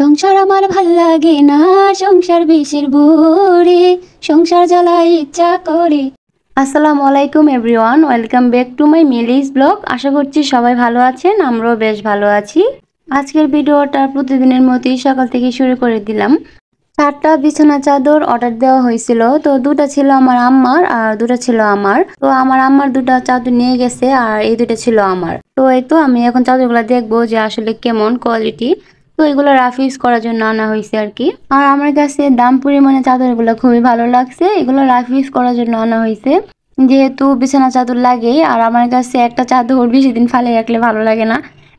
সংসার আমার ভাল লাগে না, সংসার বিষের বুড়ি, সংসার জ্বালাই ইচ্ছা করে। আসসালামু আলাইকুম everyone, welcome back to my Mili's vlog. আশা করছি সবাই ভালো আছেন, আমরাও বেশ ভালো আছি। আজকের ভিডিওটা প্রতিদিনের মতোই সকাল থেকে শুরু করে দিলাম। 4টা বিছানা চাদর অর্ডার দেওয়া হয়েছিল, তো 2টা ছিল আমার আম্মার আর 2টা ছিল আমার। তো আমার আম্মার 2টা চাদর নিয়ে গেছে আর এই 2টা ছিল আমার। তো এই তো আমি এখন চাদরগুলো দেখবো যে আসলে কেমন কোয়ালিটি। তো এগুলো রাফ ইউজ করার জন্য আনা হয়েছে আর কি। আর আমার কাছে দাম পরিমাণে চাদরগুলো খুবই ভালো লাগছে, এগুলো রাফ ইউজ করার জন্য আনা হয়েছে। যেহেতু বিছানা চাদর লাগে আর আমার কাছে একটা চাদর বেশি দিন ফালে রাখলে ভালো লাগে না।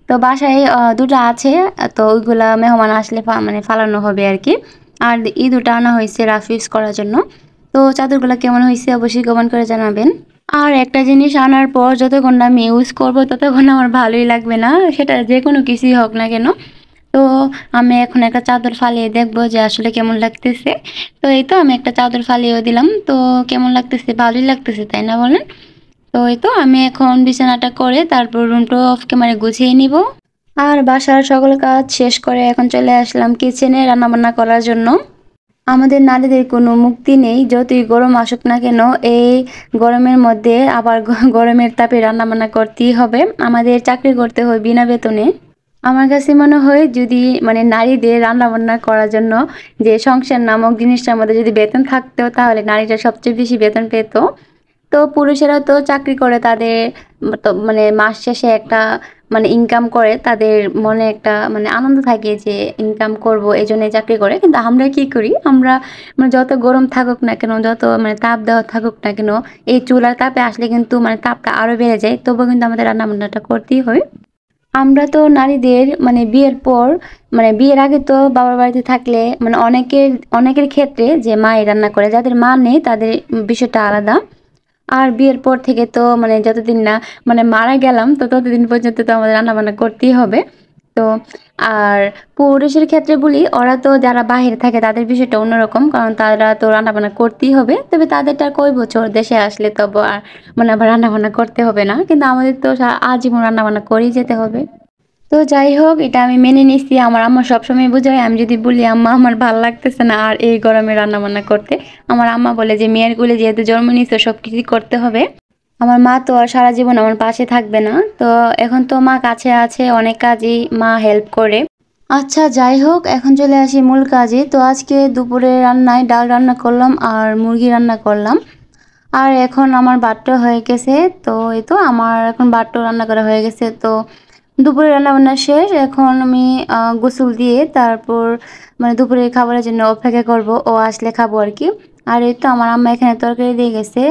তো বাসায় 2টা আছে, তো ওইগুলা মেহমান আসলে মানে ফালানো হবে আর কি। আর এই 2টা আনা হয়েছে রাফ ইউজ করার জন্য। তো চাদরগুলো কেমন হয়েছে অবশ্যই কমেন্ট করে জানাবেন। আর একটা জিনিস আনার পর যতক্ষণ না আমি ইউজ করবো ততক্ষণ আমার ভালোই লাগবে না, সেটা যে কোনো কিছুই হোক না কেন। তো আমি এখন একটা চাদর ফালিয়ে দেখবো যে আসলে কেমন লাগতেছে। তো এই তো আমি একটা চাদর ফালিয়েও দিলাম, তো কেমন লাগতেছে, ভালোই লাগতেছে তাই না বলেন? তো এই তো আমি এখন বিছানাটা করে তারপর রুমটা অফ ক্যামেরা গুছিয়ে নিব। আর বাসার সকল কাজ শেষ করে এখন চলে আসলাম কিচেনে রান্নাবান্না করার জন্য। আমাদের নারীদের কোনো মুক্তি নেই, যতই গরম আসুক না কেন এই গরমের মধ্যে আবার গরমের তাপে রান্নাবান্না করতেই হবে। আমাদের চাকরি করতে হয় বিনা বেতনে। আমার কাছে মনে হয় যদি মানে নারীদের রান্নাবান্না করার জন্য যে সংসার নামক জিনিসটার মধ্যে যদি বেতন থাকতো তাহলে নারীরা সবচেয়ে বেশি বেতন পেত। তো পুরুষেরা তো চাকরি করে, তাদের তো মানে মাস শেষে একটা মানে ইনকাম করে, তাদের মনে একটা মানে আনন্দ থাকে যে ইনকাম করব, এই জন্য চাকরি করে। কিন্তু আমরা কি করি, আমরা মানে যত গরম থাকুক না কেন, যত মানে তাপ দেওয়া থাকুক না কেন, এই চুলার তাপে আসলে কিন্তু মানে তাপটা আরও বেড়ে যায়, তবুও কিন্তু আমাদের রান্নাবান্নাটা করতেই হয়। আমরা তো নারীদের মানে বিয়ের পর মানে বিয়ের আগে তো বাবার বাড়িতে থাকলে মানে অনেকের ক্ষেত্রে যে মাই রান্না করে, যাদের মা নেই তাদের বিষয়টা আলাদা। আর বিয়ের পর থেকে তো মানে যতদিন না মানে মারা গেলাম তো ততদিন পর্যন্ত তো আমাদের রান্নাবান্না করতেই হবে। তো আর পুরুষের ক্ষেত্রে বলি, ওরা তো যারা বাহিরে থাকে তাদের বিষয়টা অন্যরকম, কারণ তারা তো রান্নাবান্না করতেই হবে। তবে তাদেরটা কয় বছর দেশে আসলে তবে আর মানে আবার রান্নাবান্না করতে হবে না, কিন্তু আমাদের তো আজীবন রান্নাবান্না করেই যেতে হবে। তো যাই হোক, এটা আমি মেনে নিচ্ছি। আমার আম্মা সবসময় বোঝায়, আমি যদি বলি আম্মা আমার ভালো লাগতেছে না আর এই গরমে রান্না বান্না করতে, আমার আম্মা বলে যে মেয়ের কোলে যেহেতু জন্ম নিয়েছো সব কিছুই করতে হবে। আমার মা তো আর সারা জীবন আমার পাশে থাকবে না, তো এখন তো মা কাছে আছে, অনেক কাজই মা হেল্প করে। আচ্ছা যাই হোক, এখন চলে আসি মূল কাজে। তো আজকে দুপুরে রান্নায় ডাল রান্না করলাম আর মুরগি রান্না করলাম। আর এখন আমার ভাতটা হয়ে গেছে। তো এই তো আমার এখন ভাতটা রান্না করা হয়ে গেছে। তো দুপুরে রান্নাবান্না শেষ, এখন আমি গোসল দিয়ে তারপর মানে দুপুরের খাবারের জন্য অপেক্ষা করব, ও আসলে খাবো আর কি। আর এই তো আমার আম্মা এখানে তরকারি দিয়ে গেছে।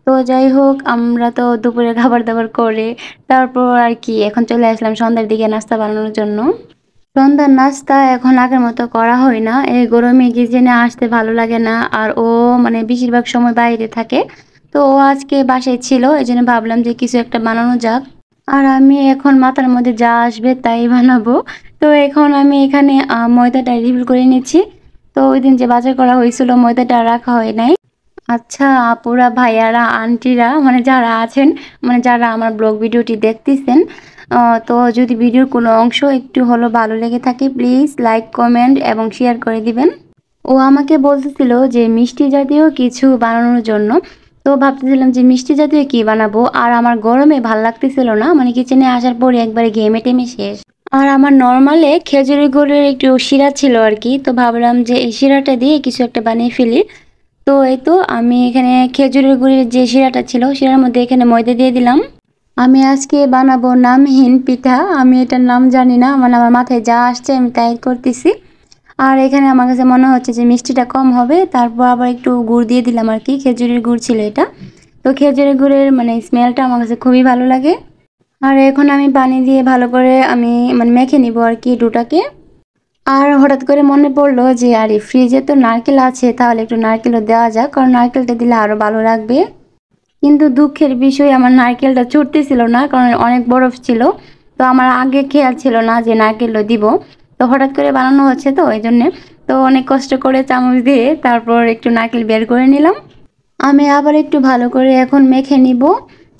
তো যাই হোক, আমরা তো দুপুরে খাবার দাবার করে তারপর আর কি এখন চলে আসলাম সন্ধ্যার দিকে নাস্তা বানানোর জন্য। সন্ধ্যার নাস্তা এখন আগের মতো করা হয় না, এই গরমে কিচেনে আসতে ভালো লাগে না। আর ও মানে বেশিরভাগ সময় বাইরে থাকে, তো ও আজকে বাসায় ছিল, এই জন্য ভাবলাম যে কিছু একটা বানানো যাক। আর আমি এখন মাথার মধ্যে যা আসবে তাই বানাবো। তো এখন আমি এখানে ময়দাটা রিফিল করে নিচ্ছি। তো ওই দিন যে বাজার করা হয়েছিল ময়দাটা রাখা হয় নাই। আচ্ছা আপুরা, ভাইয়ারা, আন্টিরা মানে যারা আছেন, মানে যারা আমার ব্লগ ভিডিওটি দেখতেছেন, তো যদি ভিডিওর কোনো অংশ একটু হলো ভালো লেগে থাকে প্লিজ লাইক কমেন্ট এবং শেয়ার করে দিবেন। ও আমাকে বলতেছিল যে মিষ্টি জাতীয় কিছু বানানোর জন্য। তো ভাবতেছিলাম যে মিষ্টি জাতীয় কি বানাবো, আর আমার গরমে ভাল লাগতেছিল না, মানে কিচেনে আসার পরে একবারে ঘেমে টেমে শেষ। আর আমার নর্মালে খেজুরি গুড়ের একটু শিরা ছিল আর কি, তো ভাবলাম যে এই শিরাটা দিয়ে কিছু একটা বানিয়ে ফেলি। তো এই তো আমি এখানে খেজুরের গুড়ের যে শিরাটা ছিল শিরার মধ্যে এখানে ময়দা দিয়ে দিলাম। আমি আজকে বানাবো নামহীন পিঠা, আমি এটার নাম জানি না, মানে আমার মাথায় যা আসছে আমি তাই করতেছি। আর এখানে আমার কাছে মনে হচ্ছে যে মিষ্টিটা কম হবে, তারপর আবার একটু গুড় দিয়ে দিলাম আর কি, খেজুরের গুড় ছিল এটা। তো খেজুরের গুড়ের মানে স্মেলটা আমার কাছে খুবই ভালো লাগে। আর এখন আমি পানি দিয়ে ভালো করে আমি মানে মেখে নিব আর কি ডোটাকে। আর হঠাৎ করে মনে পড়লো যে আরে ফ্রিজে তো নারকেল আছে, তাহলে একটু নারকেলও দেওয়া যাক, কারণ নারকেলটা দিলে আরও ভালো লাগবে। কিন্তু দুঃখের বিষয় আমার নারকেলটা ছুটতেছিল না, কারণ অনেক বরফ ছিল। তো আমার আগে খেয়াল ছিল না যে নারকেলও দিব, তো হঠাৎ করে বানানো হচ্ছে তো এই জন্যে। তো অনেক কষ্ট করে চামচ দিয়ে তারপর একটু নারকেল বের করে নিলাম। আমি আবার একটু ভালো করে এখন মেখে নিব।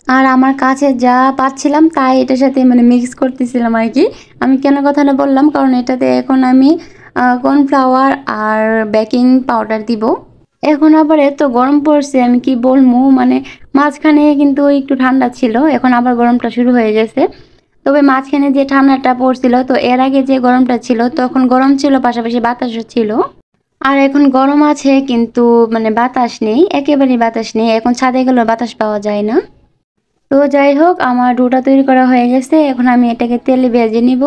আর আমার কাছে যা পাচ্ছিলাম তাই এটার সাথে মানে মিক্স করতেছিলাম আর কি। আমি কেন কথাটা বললাম, কারণ এটাতে এখন আমি কর্নফ্লাওয়ার আর বেকিং পাউডার দিব। এখন আবার এত গরম পড়ছে, আমি কি বলবো, মানে মাঝখানে কিন্তু একটু ঠান্ডা ছিল, এখন আবার গরমটা শুরু হয়ে গেছে। তবে মাঝখানে যে ঠান্ডাটা পড়ছিল, তো এর আগে যে গরমটা ছিল তখন গরম ছিল, পাশাপাশি বাতাসও ছিল। আর এখন গরম আছে কিন্তু মানে বাতাস নেই, একেবারেই বাতাস নেই। এখন ছাদে গেলেও বাতাস পাওয়া যায় না। তো যাই হোক, আমার ডোটা তৈরি করা হয়ে গেছে, এখন আমি এটাকে তেলে ভেজে নিব।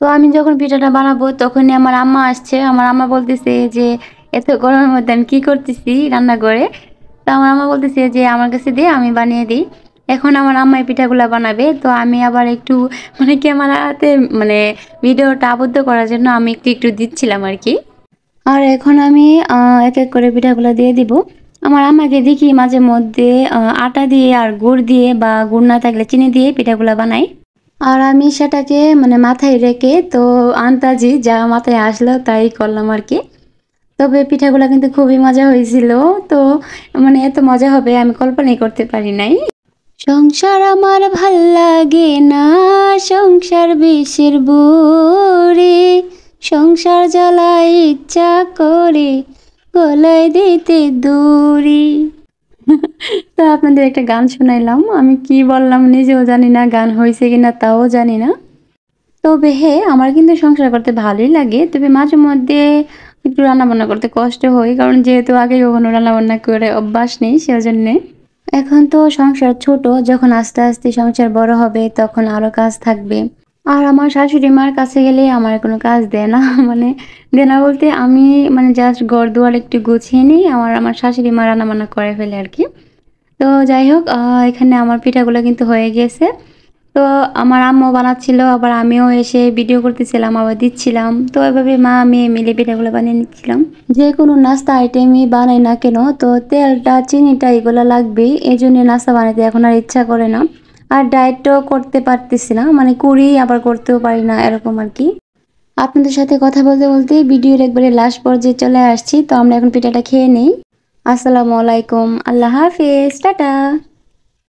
তো আমি যখন পিঠাটা বানাবো তখনই আমার আম্মা আসছে। আমার আম্মা বলতেছে যে এত গরমের মধ্যে আমি কি করতেছি রান্না করে। তো আমার আম্মা বলতেছে যে আমার কাছে দিয়ে আমি বানিয়ে দিই। এখন আমার আম্মা এই পিঠাগুলো বানাবে, তো আমি আবার একটু মানে ক্যামেরাতে মানে ভিডিওটা আবদ্ধ করার জন্য আমি একটু একটু দিচ্ছিলাম আর কি। আর এখন আমি এক এক করে পিঠাগুলো দিয়ে দিব। আমার আম্মাকে দেখি মাঝে মধ্যে আটা দিয়ে আর গুড় দিয়ে বা গুড় না থাকলে চিনি দিয়ে পিঠাগুলো বানাই। আর আমি সেটাকে মানে মাথায় রেখে তো আন্তাজি যা মাথায় আসলো তাই করলাম আর কি। তবে পিঠাগুলো কিন্তু খুবই মজা হয়েছিল। তো মানে এত মজা হবে আমি কল্পনাই করতে পারি নাই। সংসার আমার ভাল লাগে না, সংসার বিষের বুড়ি, সংসার জ্বালাই ইচ্ছা করে গলায় দিতে দড়ি। তো আপনাদের একটা গান শোনাইলাম, আমি কি বললাম নিজেও জানি না, গান হয়েছে কিনা তাও জানি না। তবে হ্যাঁ, আমার কিন্তু সংসার করতে ভালোই লাগে, তবে মাঝে মধ্যে একটু রান্নাবান্না করতে কষ্ট হয়, কারণ যেহেতু আগে কখনো রান্নাবান্না করে অভ্যাস নেই সেজন্যে। এখন তো সংসার ছোট, যখন আস্তে আস্তে সংসার বড় হবে তখন আরো কাজ থাকবে। আর আমার শাশুড়ি মার কাছে গেলে আমার কোনো কাজ দেয় না মানে দেয় না বলতে আমি মানে জাস্ট ঘর দুয়ার একটু গুছিয়ে নিই, আমার শাশুড়ি মা রান্নাবান্না করে ফেলে আর কি। তো যাই হোক, এখানে আমার পিঠাগুলো কিন্তু হয়ে গেছে। তো আমার আম্মু বানাচ্ছিল, আবার আমিও এসে ভিডিও করতেছিলাম, আবার দিচ্ছিলাম। তো এভাবে মা মেয়ে মিলে পিঠাগুলো বানিয়ে নিচ্ছিলাম। যে কোনো নাস্তা আইটেমই বানাই না কেন, তো তেলটা চিনিটা এগুলো লাগবেই, এই জন্য নাস্তা বানাতে এখন আর ইচ্ছা করে না। আর ডায়েটও করতে পারতেছি না, মানে করি আবার করতেও পারি না, এরকম আর কি। আপনাদের সাথে কথা বলতে বলতে ভিডিওর একবারে লাস্ট পর্যায়ে চলে আসছি। তো আমরা এখন পিঠাটা খেয়ে নেই। আসসালামু আলাইকুম, আল্লাহ হাফেজ, টাটা।